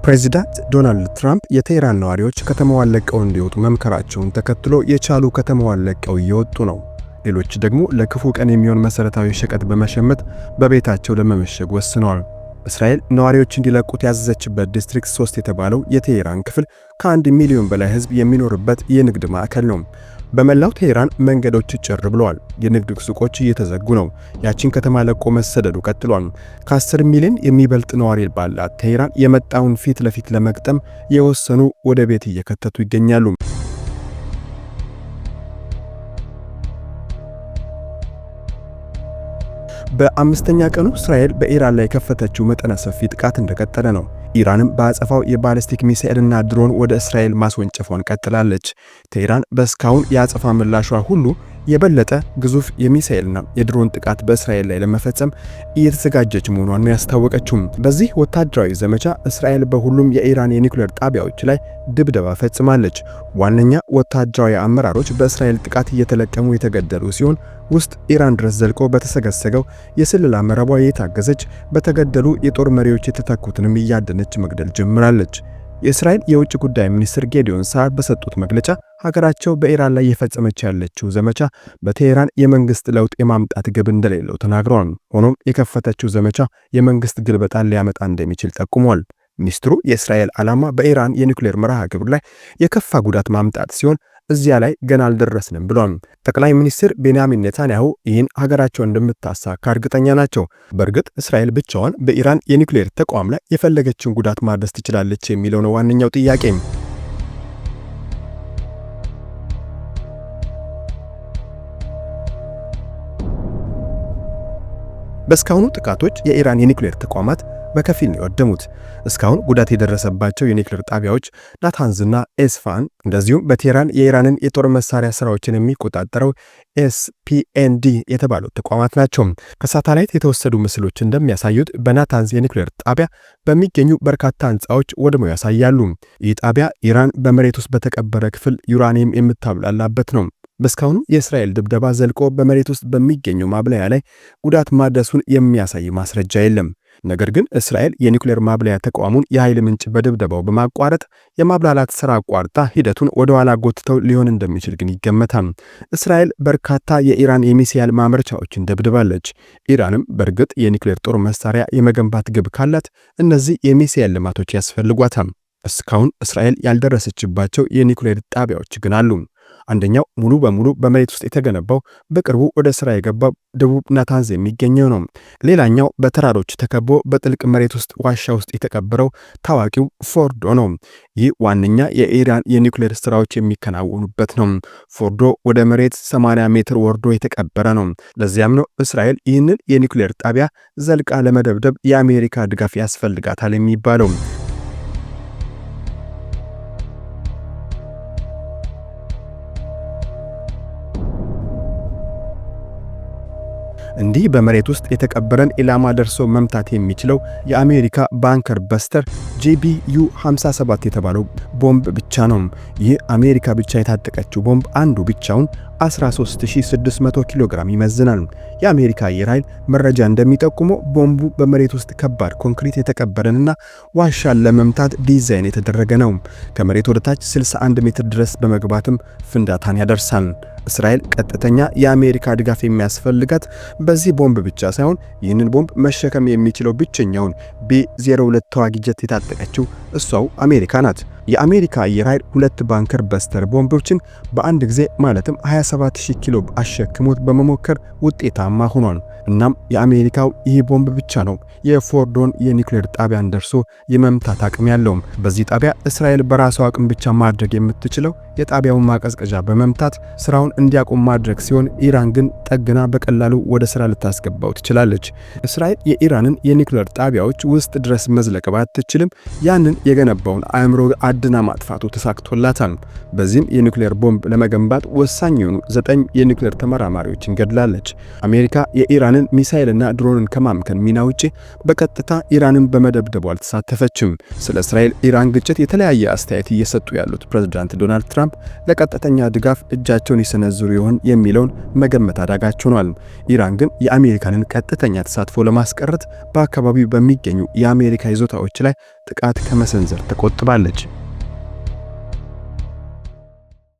ፕሬዚዳንት ዶናልድ ትራምፕ የቴህራን ነዋሪዎች ከተማዋን ለቀው እንዲወጡ መምከራቸውን ተከትሎ የቻሉ ከተማዋን ለቀው እየወጡ ነው። ሌሎች ደግሞ ለክፉ ቀን የሚሆን መሰረታዊ ሸቀጥ በመሸመት በቤታቸው ለመመሸግ ወስነዋል። እስራኤል ነዋሪዎች እንዲለቁት ያዘዘችበት ዲስትሪክት 3 የተባለው የቴህራን ክፍል ከ1 ሚሊዮን በላይ ሕዝብ የሚኖርበት የንግድ ማዕከል ነው። በመላው ቴህራን መንገዶች ጭር ብለዋል። የንግድ ሱቆች እየተዘጉ ነው። ያቺን ከተማ ለቆ መሰደዱ ቀጥሏል። ከ10 ሚሊዮን የሚበልጥ ነዋሪ ባላት ቴህራን የመጣውን ፊት ለፊት ለመግጠም የወሰኑ ወደ ቤት እየከተቱ ይገኛሉ። በአምስተኛ ቀኑ እስራኤል በኢራን ላይ የከፈተችው መጠነ ሰፊ ጥቃት እንደቀጠለ ነው። ኢራንም በአጸፋው የባሊስቲክ ሚሳኤልና ድሮን ወደ እስራኤል ማስወንጨፏን ቀጥላለች። ቴህራን በእስካሁን የአጸፋ ምላሿ ሁሉ የበለጠ ግዙፍ የሚሳኤልና የድሮን ጥቃት በእስራኤል ላይ ለመፈጸም እየተዘጋጀች መሆኗን ያስታወቀችው። በዚህ ወታደራዊ ዘመቻ እስራኤል በሁሉም የኢራን የኒውክሌር ጣቢያዎች ላይ ድብደባ ፈጽማለች። ዋነኛ ወታደራዊ አመራሮች በእስራኤል ጥቃት እየተለቀሙ የተገደሉ ሲሆን ውስጥ ኢራን ድረስ ዘልቆ በተሰገሰገው የስለላ መረቧ የታገዘች በተገደሉ የጦር መሪዎች የተተኩትንም እያደነች መግደል ጀምራለች። የእስራኤል የውጭ ጉዳይ ሚኒስትር ጌዲዮን ሳር በሰጡት መግለጫ ሀገራቸው በኢራን ላይ የፈጸመች ያለችው ዘመቻ በቴህራን የመንግስት ለውጥ የማምጣት ግብ እንደሌለው ተናግረዋል። ሆኖም የከፈተችው ዘመቻ የመንግስት ግልበጣን ሊያመጣ እንደሚችል ጠቁሟል። ሚኒስትሩ የእስራኤል ዓላማ በኢራን የኒውክሌር መርሃ ግብር ላይ የከፋ ጉዳት ማምጣት ሲሆን እዚያ ላይ ገና አልደረስንም ብሏል። ጠቅላይ ሚኒስትር ቤንያሚን ኔታንያሁ ይህን ሀገራቸው እንደምታሳካ እርግጠኛ ናቸው። በእርግጥ እስራኤል ብቻዋን በኢራን የኒውክሌር ተቋም ላይ የፈለገችውን ጉዳት ማድረስ ትችላለች የሚለው ነው ዋነኛው ጥያቄ። በእስካሁኑ ጥቃቶች የኢራን የኒውክሌር ተቋማት በከፊል ነው የወደሙት። እስካሁን ጉዳት የደረሰባቸው የኒውክሌር ጣቢያዎች ናታንዝና ኤስፋን እንደዚሁም በቴህራን የኢራንን የጦር መሳሪያ ስራዎችን የሚቆጣጠረው ኤስፒኤንዲ የተባሉት ተቋማት ናቸው። ከሳተላይት የተወሰዱ ምስሎች እንደሚያሳዩት በናታንዝ የኒውክሌር ጣቢያ በሚገኙ በርካታ ህንፃዎች ወድመው ያሳያሉ። ይህ ጣቢያ ኢራን በመሬት ውስጥ በተቀበረ ክፍል ዩራኒየም የምታብላላበት ነው። በእስካሁኑ የእስራኤል ድብደባ ዘልቆ በመሬት ውስጥ በሚገኙ ማብለያ ላይ ጉዳት ማድረሱን የሚያሳይ ማስረጃ የለም። ነገር ግን እስራኤል የኒውክሌር ማብለያ ተቋሙን የኃይል ምንጭ በድብደባው በማቋረጥ የማብላላት ስራ አቋርጣ ሂደቱን ወደ ኋላ ጎትተው ሊሆን እንደሚችል ግን ይገመታል። እስራኤል በርካታ የኢራን የሚሳኤል ማምረቻዎችን ደብድባለች። ኢራንም በእርግጥ የኒውክሌር ጦር መሳሪያ የመገንባት ግብ ካላት እነዚህ የሚሳኤል ልማቶች ያስፈልጓታል። እስካሁን እስራኤል ያልደረሰችባቸው የኒውክሌር ጣቢያዎች ግን አሉ። አንደኛው ሙሉ በሙሉ በመሬት ውስጥ የተገነባው በቅርቡ ወደ ስራ የገባው ደቡብ ናታንዝ የሚገኘው ነው። ሌላኛው በተራሮች ተከቦ በጥልቅ መሬት ውስጥ ዋሻ ውስጥ የተቀበረው ታዋቂው ፎርዶ ነው። ይህ ዋነኛ የኢራን የኒውክሌር ስራዎች የሚከናወኑበት ነው። ፎርዶ ወደ መሬት 80 ሜትር ወርዶ የተቀበረ ነው። ለዚያም ነው እስራኤል ይህንን የኒውክሌር ጣቢያ ዘልቃ ለመደብደብ የአሜሪካ ድጋፍ ያስፈልጋታል የሚባለው። እንዲህ በመሬት ውስጥ የተቀበረን ኢላማ ደርሶ መምታት የሚችለው የአሜሪካ ባንከር በስተር JBU-57 የተባለው ቦምብ ብቻ ነው። ይህ አሜሪካ ብቻ የታጠቀችው ቦምብ አንዱ ብቻውን 13600 ኪሎ ግራም ይመዝናል። የአሜሪካ አየር ኃይል መረጃ እንደሚጠቁመው ቦምቡ በመሬት ውስጥ ከባድ ኮንክሪት የተቀበረንና ዋሻን ለመምታት ዲዛይን የተደረገ ነው። ከመሬት ወደ ታች 61 ሜትር ድረስ በመግባትም ፍንዳታን ያደርሳል። እስራኤል ቀጥተኛ የአሜሪካ ድጋፍ የሚያስፈልጋት በዚህ ቦምብ ብቻ ሳይሆን ይህንን ቦምብ መሸከም የሚችለው ብቸኛውን B-02 ተዋጊ ጀት የታጠቀችው እሷው አሜሪካ ናት። የአሜሪካ አየር ኃይል 2 ባንከር በስተር ቦምቦችን በአንድ ጊዜ ማለትም 27000 ኪሎ አሸክሞት በመሞከር ውጤታማ ሆኗል። እናም የአሜሪካው ይህ ቦምብ ብቻ ነው የፎርዶን የኒውክሌር ጣቢያን ደርሶ የመምታት አቅም ያለው። በዚህ ጣቢያ እስራኤል በራሷ አቅም ብቻ ማድረግ የምትችለው የጣቢያውን ማቀዝቀዣ በመምታት ስራውን እንዲያቆም ማድረግ ሲሆን ኢራን ግን ጠግና በቀላሉ ወደ ስራ ልታስገባው ትችላለች። እስራኤል የኢራንን የኒውክሌር ጣቢያዎች ውስጥ ድረስ መዝለቅ ባትችልም ያንን የገነባውን አእምሮ አድና ማጥፋቱ ተሳክቶላታል። በዚህም የኒውክሌር ቦምብ ለመገንባት ወሳኝ የሆኑ 9 የኒውክሌር ተመራማሪዎችን ገድላለች። አሜሪካ የኢራንን ሚሳኤልና ድሮንን ከማምከን ሚና ውጪ በቀጥታ ኢራንን በመደብደቡ አልተሳተፈችም። ስለ እስራኤል ኢራን ግጭት የተለያየ አስተያየት እየሰጡ ያሉት ፕሬዝዳንት ዶናልድ ትራምፕ ለቀጥተኛ ድጋፍ እጃቸውን ይሰነዝሩ ይሆን የሚለውን መገመት አዳጋች ሆኗል። ኢራን ግን የአሜሪካንን ቀጥተኛ ተሳትፎ ለማስቀረት በአካባቢው በሚገኙ የአሜሪካ ይዞታዎች ላይ ጥቃት ከመሰንዘር ተቆጥባለች።